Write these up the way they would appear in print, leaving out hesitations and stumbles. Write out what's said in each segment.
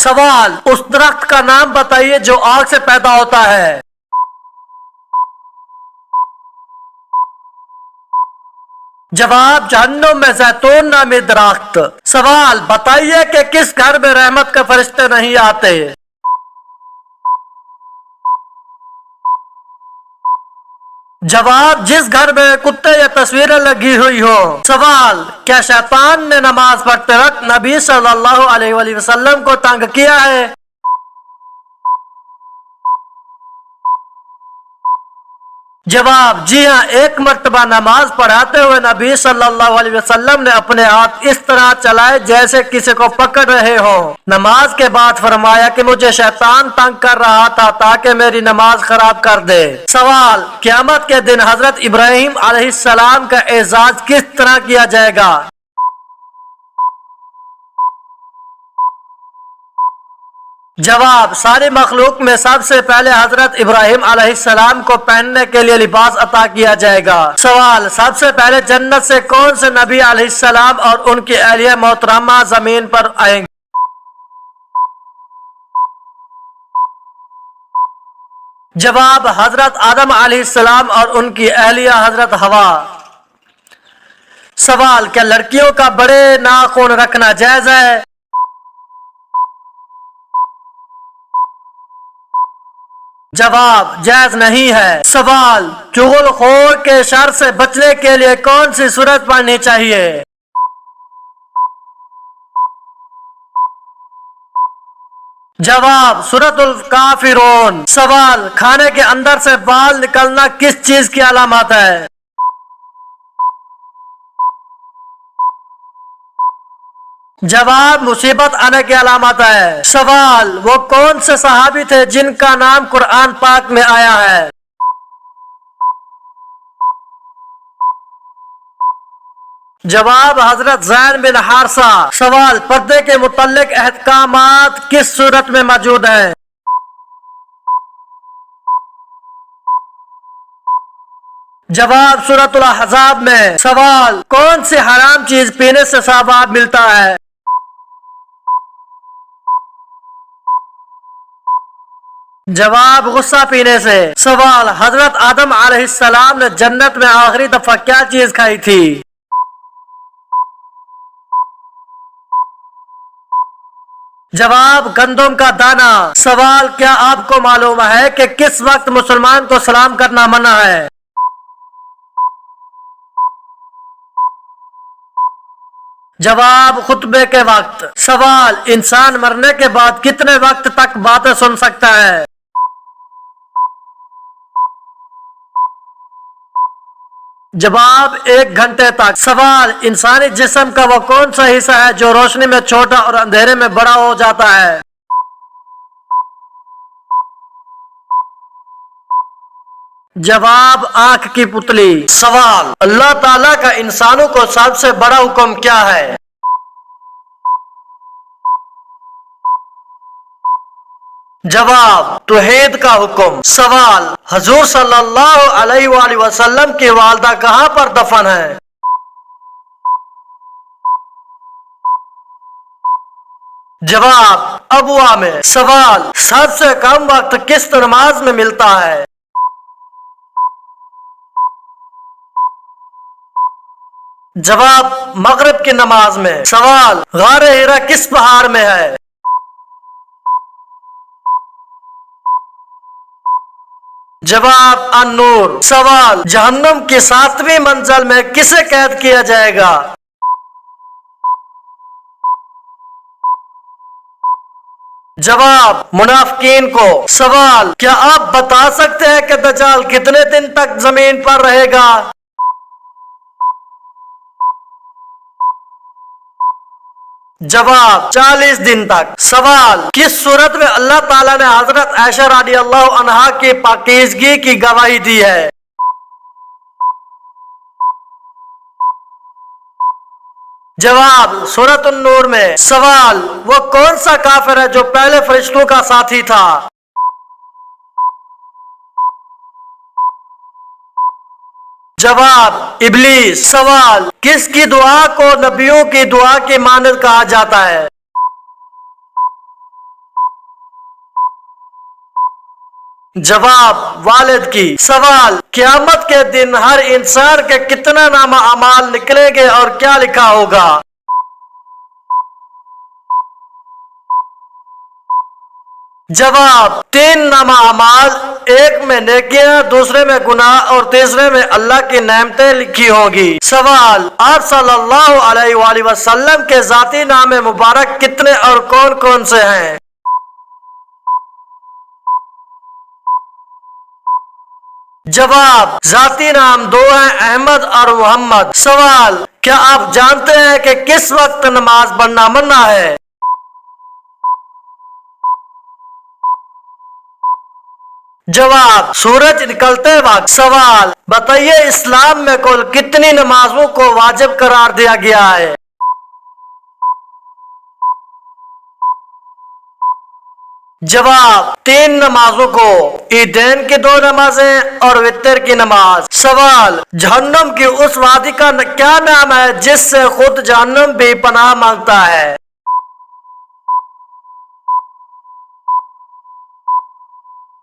सवाल, उस दरख्त का नाम बताइए जो आग से पैदा होता है। जवाब, जहन्नुम में जैतून नामी दरख्त। सवाल, बताइए कि किस घर में रहमत के फरिश्ते नहीं आते। जवाब, जिस घर में कुत्ते या तस्वीरें लगी हुई हो। सवाल, क्या शैतान ने नमाज पढ़ते वक्त नबी सल्लल्लाहु अलैहि वसल्लम को तंग किया है। जवाब, जी हाँ, एक मर्तबा नमाज पढ़ाते हुए नबी सल्लल्लाहु अलैहि वसल्लम ने अपने हाथ इस तरह चलाए जैसे किसी को पकड़ रहे हो। नमाज के बाद फरमाया कि मुझे शैतान तंग कर रहा था ताकि मेरी नमाज खराब कर दे। सवाल, क़यामत के दिन हजरत इब्राहिम अलैहिस्सलाम का एजाज किस तरह किया जाएगा। जवाब, सारी मखलूक में सबसे पहले हजरत इब्राहिम अलैहिस्सलाम को पहनने के लिए लिबास अता किया जाएगा। सवाल, सबसे पहले जन्नत से कौन से नबी अलैहिस्सलाम और उनकी अहलिया मोहतरमा जमीन पर आएंगे। जवाब, हजरत आदम अलैहिस्सलाम और उनकी अहलिया हजरत हवा। सवाल, क्या लड़कियों का बड़े नाखून रखना जायज है। जवाब, जायज नहीं है। सवाल, चुगलखोर के शर से बचने के लिए कौन सी सूरत पढ़नी चाहिए। जवाब, सूरतुल काफिरून। सवाल, खाने के अंदर से बाल निकलना किस चीज की अलामत है। जवाब, मुसीबत आने की अलामत है। सवाल, वो कौन से सहाबी थे जिनका नाम कुरान पाक में आया है। जवाब, हजरत ज़ैद बिन हारसा। सवाल, पर्दे के मुतल्लिक अहकामात किस सूरत में मौजूद हैं। जवाब, सूरतुल अहज़ाब में। सवाल, कौन सी हराम चीज पीने से सवाब मिलता है। जवाब, गुस्सा पीने से। सवाल, हजरत आदम अलैहिस्सलाम ने जन्नत में आखिरी दफा क्या चीज खाई थी। जवाब, गंदम का दाना। सवाल, क्या आपको मालूम है कि किस वक्त मुसलमान को सलाम करना मना है। जवाब, खुतबे के वक्त। सवाल, इंसान मरने के बाद कितने वक्त तक बातें सुन सकता है। जवाब, 1 घंटे तक। सवाल, इंसानी जिस्म का वो कौन सा हिस्सा है जो रोशनी में छोटा और अंधेरे में बड़ा हो जाता है। जवाब, आंख की पुतली। सवाल, अल्लाह ताला का इंसानों को सबसे बड़ा हुक्म क्या है। जवाब, तौहीद का हुक्म। सवाल, हुजूर सल्लल्लाहु अलैहि वसल्लम की वालदा कहां पर दफन है। जवाब, अबुआ में। सवाल, सबसे कम वक्त किस नमाज में मिलता है। जवाब, मगरिब की नमाज में। सवाल, गारे हिरा किस पहाड़ में है। जवाब, अन-नूर। सवाल, जहन्नुम की 7वीं मंजिल में किसे कैद किया जाएगा। जवाब, मुनाफिकीन को। सवाल, क्या आप बता सकते हैं कि दज्जाल कितने दिन तक जमीन पर रहेगा। जवाब, 40 दिन तक। सवाल, किस सूरत में अल्लाह ताला ने हजरत आयशा रज़ियल्लाहु अन्हा की पाकीज़गी की गवाही दी है। जवाब, सूरत अन-नूर में। सवाल, वो कौन सा काफिर है जो पहले फरिश्तों का साथी था। जवाब, इब्लीस। सवाल, किसकी दुआ को नबियों की दुआ की मानद कहा जाता है। जवाब वालिद की। सवाल क़यामत के दिन हर इंसान के कितना नामा अमाल निकलेंगे और क्या लिखा होगा? जवाब 3 नामा अमाल, एक में नेकियां, दूसरे में गुनाह और तीसरे में अल्लाह की नेमतें लिखी होगी। सवाल आप सल्लल्लाहु अलैहि वसल्लम के जाती नाम मुबारक कितने और कौन कौन से हैं? जवाब जाती नाम 2 हैं, अहमद और मोहम्मद। सवाल क्या आप जानते हैं कि किस वक्त नमाज पढ़ना मन्ना है? जवाब सूरज निकलते वक्त। सवाल बताइए इस्लाम में कुल कितनी नमाजों को वाजिब करार दिया गया है? जवाब 3 नमाजों को, ईदैन की 2 नमाजें और वितर की नमाज। सवाल जहन्नम की उस वादी का क्या नाम है जिससे खुद जहन्नम भी पनाह मांगता है?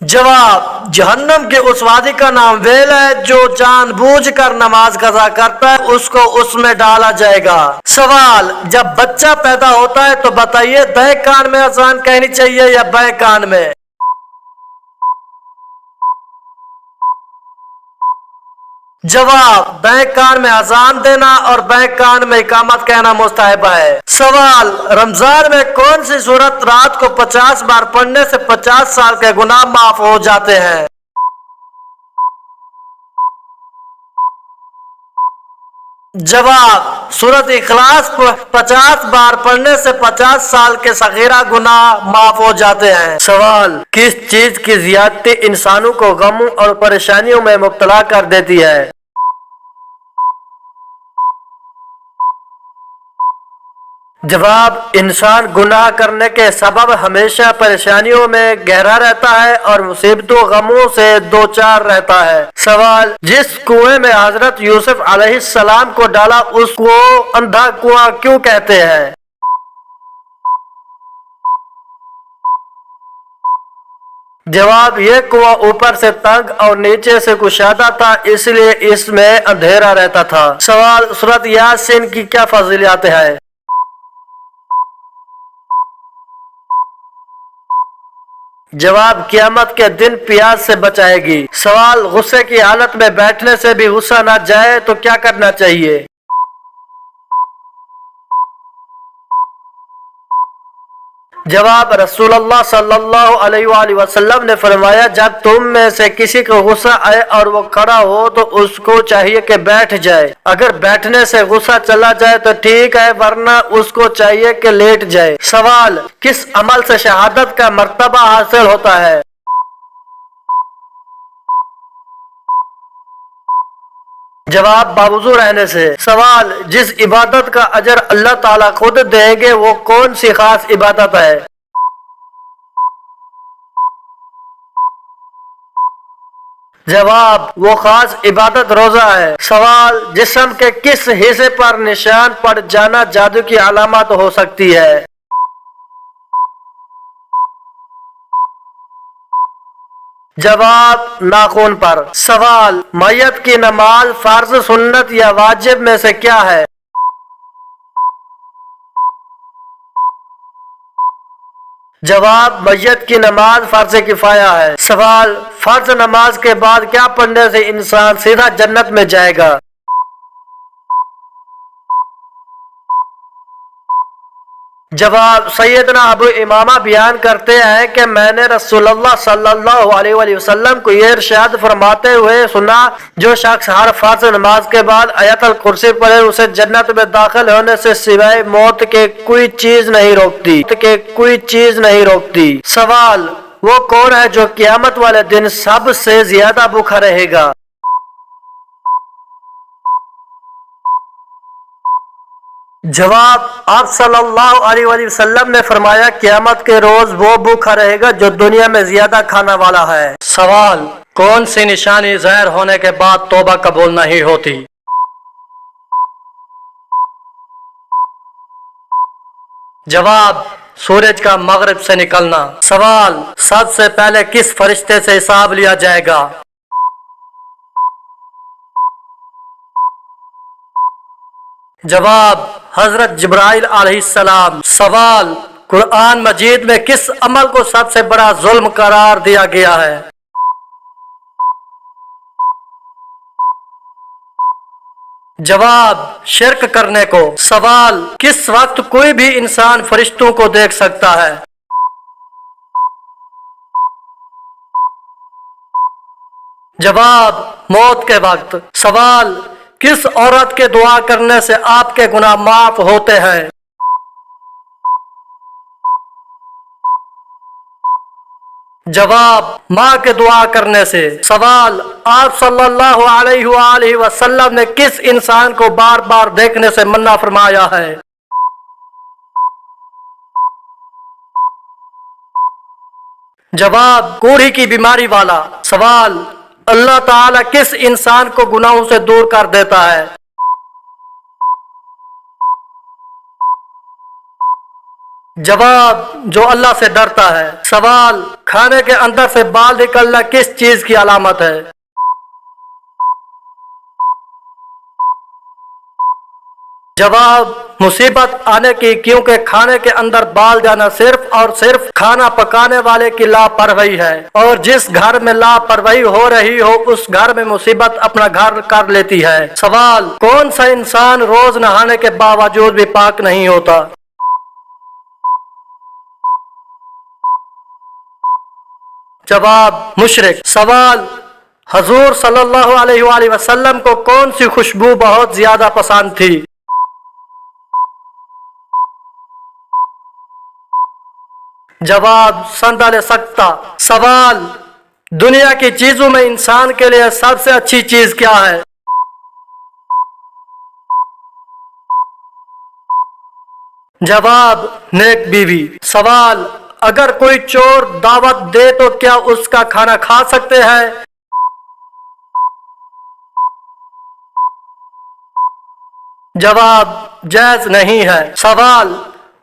जवाब जहन्नम के उस वादी का नाम वेल है, जो जानबूझकर नमाज कज़ा करता है उसको उसमें डाला जाएगा। सवाल जब बच्चा पैदा होता है तो बताइए दाएं कान में अज़ान कहनी चाहिए या बाएं कान में? जवाब दाएं कान में अजान देना और बाएं कान में इकामत कहना मुस्तहब है। सवाल रमजान में कौन सी सूरत रात को 50 बार पढ़ने से 50 साल के गुनाह माफ हो जाते हैं? जवाब सूरत इखलास 50 बार पढ़ने से 50 साल के सगीरा गुनाह माफ हो जाते हैं। सवाल किस चीज की ज़ियादती इंसानों को गमों और परेशानियों में मुब्तला कर देती है? जवाब इंसान गुनाह करने के सबब हमेशा परेशानियों में गहरा रहता है और मुसीबतों गमों से दो चार रहता है। सवाल जिस कुएं में हजरत यूसुफ अलैहिस्सलाम को डाला उसको अंधा कुआं क्यों कहते हैं? जवाब ये कुआं ऊपर से तंग और नीचे से कुशादा था, इसलिए इसमें अंधेरा रहता था। सवाल सूरत यासीन की क्या फजीलियत है? जवाब क़यामत के दिन प्यास से बचाएगी। सवाल गुस्से की हालत में बैठने से भी गुस्सा न जाए तो क्या करना चाहिए? जवाब रसूलुल्लाह सल्लल्लाहु अलैहि वसल्लम ने फरमाया जब तुम में से किसी को गुस्सा आए और वो खड़ा हो तो उसको चाहिए कि बैठ जाए। अगर बैठने से गुस्सा चला जाए तो ठीक है, वरना उसको चाहिए कि लेट जाए। सवाल किस अमल से शहादत का मर्तबा हासिल होता है? जवाब बावजू रहने से। सवाल जिस इबादत का अजर अल्लाह ताला खुद देंगे वो कौन सी खास इबादत है? जवाब वो खास इबादत रोजा है। सवाल जिस्म के किस हिस्से पर निशान पड़ जाना जादू की अलामत हो सकती है? जवाब नाखून पर। सवाल मैयत की नमाज फर्ज, सुन्नत या वाजिब में से क्या है? जवाब मैयत की नमाज फर्ज किफाया है। सवाल फर्ज नमाज के बाद क्या पढ़ने से इंसान सीधा जन्नत में जाएगा? जवाब सैयदना अबू इमामा बयान करते हैं कि मैंने रसूलुल्लाह सल्लल्लाहु अलैहि वसल्लम को ये इरशाद फरमाते हुए सुना, जो शख्स हर फर्ज नमाज के बाद आयतल कुर्सी पढ़े उसे जन्नत में दाखिल होने से सिवाय मौत के कोई चीज नहीं रोकती। सवाल वो कौन है जो क़यामत वाले दिन सबसे ज्यादा भूखा रहेगा? जवाब आप सल्लल्लाहु अलैहि वसल्लम ने फरमाया क़यामत के रोज वो भूखा रहेगा जो दुनिया में ज्यादा खाना वाला है। सवाल कौन सी निशानी ज़ाहिर होने के बाद तौबा कबूल नहीं होती? जवाब सूरज का मगरिब से निकलना। सवाल, सबसे पहले किस फरिश्ते से हिसाब लिया जाएगा? जवाब, हजरत जिब्राइल अलैहिस्सलाम। सवाल, कुरान मजीद में किस अमल को सबसे बड़ा जुल्म करार दिया गया है? जवाब, शिरक करने को। सवाल, किस वक्त कोई भी इंसान फरिश्तों को देख सकता है? जवाब, मौत के वक्त। सवाल, किस औरत के दुआ करने से आपके गुनाह माफ होते हैं? जवाब, माँ के दुआ करने से। सवाल, आप सल्लल्लाहु अलैहि वसल्लम ने किस इंसान को बार बार देखने से मन्ना फरमाया है? जवाब, कोढ़ी की बीमारी वाला। सवाल, अल्लाह ताला किस इंसान को गुनाहों से दूर कर देता है? जवाब, जो अल्लाह से डरता है। सवाल, खाने के अंदर से बाल निकलना किस चीज की अलामत है? जवाब, मुसीबत आने की, क्योंकि खाने के अंदर बाल जाना सिर्फ और सिर्फ खाना पकाने वाले की लापरवाही है, और जिस घर में लापरवाही हो रही हो उस घर में मुसीबत अपना घर कर लेती है। सवाल, कौन सा इंसान रोज नहाने के बावजूद भी पाक नहीं होता? जवाब, मुशरिक। सवाल, हजूर सल्लल्लाहु अलैहि वसल्लम को कौन सी खुशबू बहुत ज्यादा पसंद थी? जवाब, संदल सख्ता। सवाल, दुनिया की चीजों में इंसान के लिए सबसे अच्छी चीज क्या है? जवाब, नेक बीवी। सवाल, अगर कोई चोर दावत दे तो क्या उसका खाना खा सकते हैं? जवाब, जायज नहीं है। सवाल,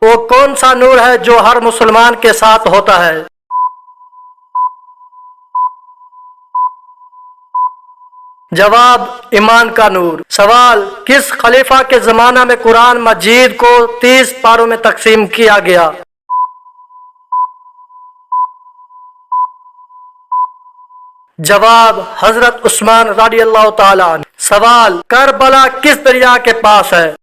वो कौन सा नूर है जो हर मुसलमान के साथ होता है? जवाब, ईमान का नूर। सवाल, किस खलीफा के जमाना में कुरान मजीद को 30 पारों में तकसीम किया गया? जवाब, हजरत उस्मान रज़ी अल्लाह ताला अन्हु। सवाल, करबला किस दरिया के पास है?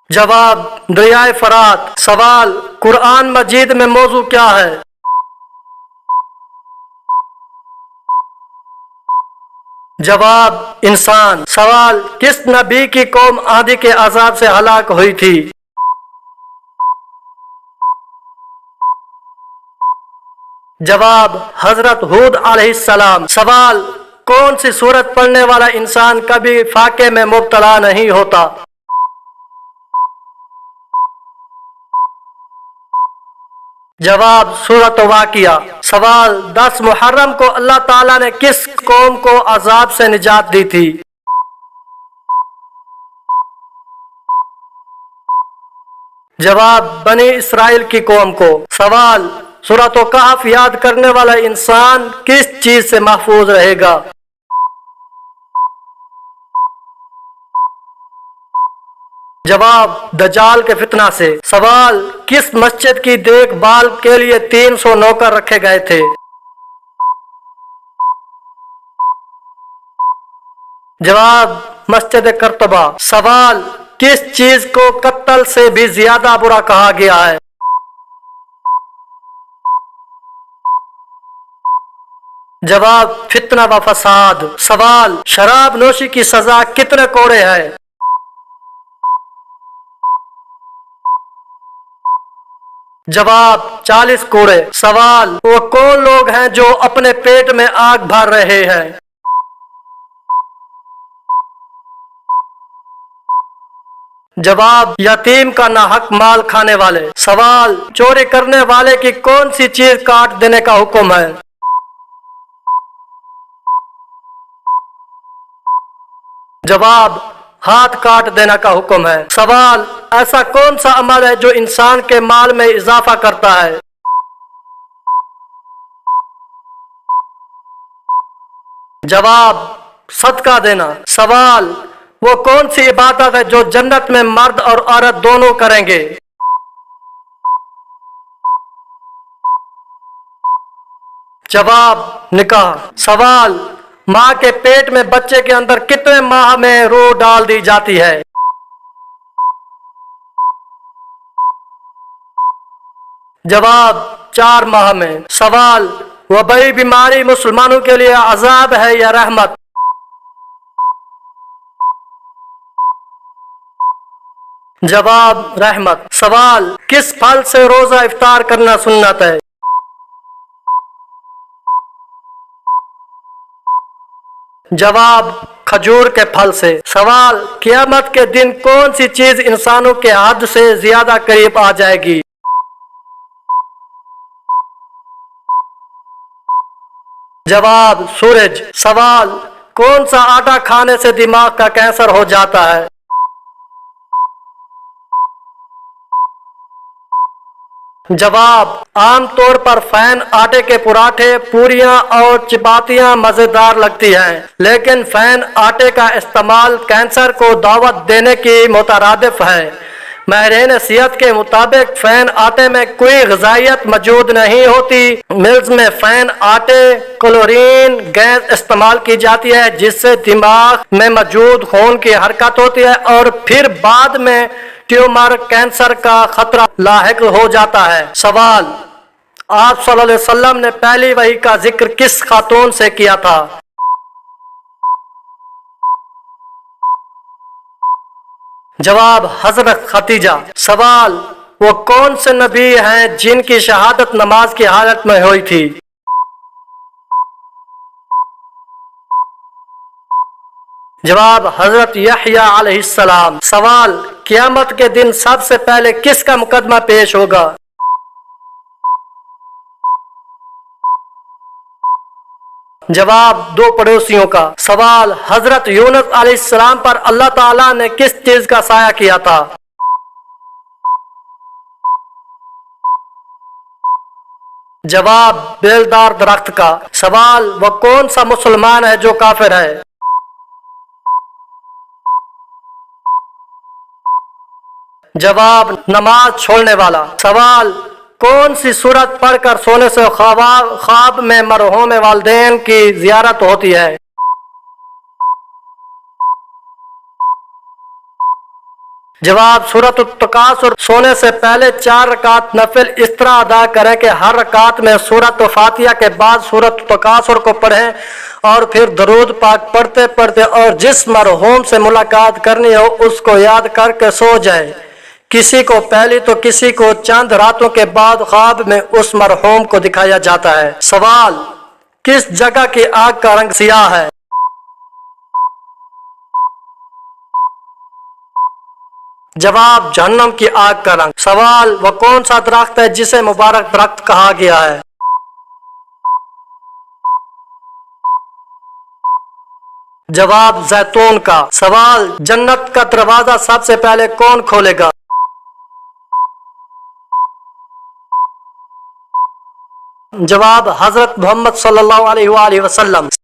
जवाब, दरियाए फरात। सवाल, कुरान मजीद में मौजू क्या है? जवाब, इंसान। सवाल, किस नबी की कौम आंधी के अजाब से हलाक हुई थी? जवाब, हजरत हूद अलैहिस्सलाम। सवाल, कौन सी सूरत पढ़ने वाला इंसान कभी फाके में मुब्तला नहीं होता? जवाब, सूरत वाकिया। सवाल, 10 मुहर्रम को अल्लाह ताला ने किस कौम को अजाब से निजात दी थी? जवाब, बनी इसराइल की कौम को। सवाल, सूरत कहफ याद करने वाला इंसान किस चीज से महफूज रहेगा? जवाब, दज्जाल के फितना से। सवाल, किस मस्जिद की देखभाल के लिए 300 नौकर रखे गए थे? जवाब, मस्जिद कर्तबा। सवाल, किस चीज को कत्ल से भी ज्यादा बुरा कहा गया है? जवाब, फितना व फसाद। सवाल, शराब नोशी की सजा कितने कोड़े है? जवाब, 40 कोड़े। सवाल, वो कौन लोग हैं जो अपने पेट में आग भर रहे हैं? जवाब, यतीम का नाहक माल खाने वाले। सवाल, चोरी करने वाले की कौन सी चीज काट देने का हुक्म है? जवाब, हाथ काट देना का हुक्म है। सवाल, ऐसा कौन सा अमल है जो इंसान के माल में इजाफा करता है? जवाब, सदका देना। सवाल, वो कौन सी इबादत है जो जन्नत में मर्द और औरत दोनों करेंगे? जवाब, निकाह। सवाल, माँ के पेट में बच्चे के अंदर कितने माह में रूह डाल दी जाती है? जवाब, 4 माह में। सवाल, वबई बीमारी मुसलमानों के लिए अजाब है या रहमत? जवाब, रहमत। सवाल, किस फल से रोजा इफ्तार करना सुन्नत है? जवाब, खजूर के फल से। सवाल, क़यामत के दिन कौन सी चीज इंसानों के हद से ज्यादा करीब आ जाएगी? जवाब, सूरज। सवाल, कौन सा आटा खाने से दिमाग का कैंसर हो जाता है? जवाब, आम तौर पर फैन आटे के पराठे, पूरियां और चपातियां मजेदार लगती हैं, लेकिन फैन आटे का इस्तेमाल कैंसर को दावत देने की मुतरादिफ है। माहिरीन सेहत के मुताबिक फैन आटे में कोई ग़िज़ाइयत मौजूद नहीं होती। मिल्स में फैन आटे क्लोरीन गैस इस्तेमाल की जाती है, जिससे दिमाग में मौजूद खून की हरकत होती है और फिर बाद में ट्यूमर कैंसर का खतरा लाहिक हो जाता है। सवाल, आप सल्लल्लाहु अलैहि वसल्लम ने पहली वही का जिक्र किस खातून से किया था? जवाब, हजरत खतीजा। सवाल, वो कौन से नबी हैं जिनकी शहादत नमाज की हालत में हुई थी? जवाब, हजरत यहया अलैहिस्सलाम। सवाल, क़यामत के दिन सबसे पहले किसका मुकदमा पेश होगा? जवाब, 2 पड़ोसियों का। सवाल, हजरत यूनुस अलैहिस्सलाम पर अल्लाह ताला ने किस चीज का साया किया था? जवाब, बेलदार दरख्त का। सवाल, वह कौन सा मुसलमान है जो काफिर है? जवाब, नमाज छोड़ने वाला। सवाल, कौन सी सूरत पढ़कर सोने से ख्वाब में मरहूम वालिदैन की जियारत होती है? जवाब, सूरत तकासुर। सोने से पहले 4 रकात नफिल इस तरह अदा करें कि हर रकात में सूरत फातिहा के बाद सूरत तकासुर को पढ़ें और फिर दरूद पाक पढ़ते पढ़ते और जिस मरहूम से मुलाकात करनी हो उसको याद करके सो जाए। किसी को पहली तो किसी को चंद रातों के बाद ख्वाब में उस मरहूम को दिखाया जाता है। सवाल, किस जगह की आग का रंग सियाह है? जवाब, जहन्नम की आग का रंग। सवाल, वह कौन सा दरख्त है जिसे मुबारक दरख्त कहा गया है? जवाब, जैतून का। सवाल, जन्नत का दरवाजा सबसे पहले कौन खोलेगा? जवाब, हजरत मोहम्मद सल्लल्लाहु अलैहि वसल्लम।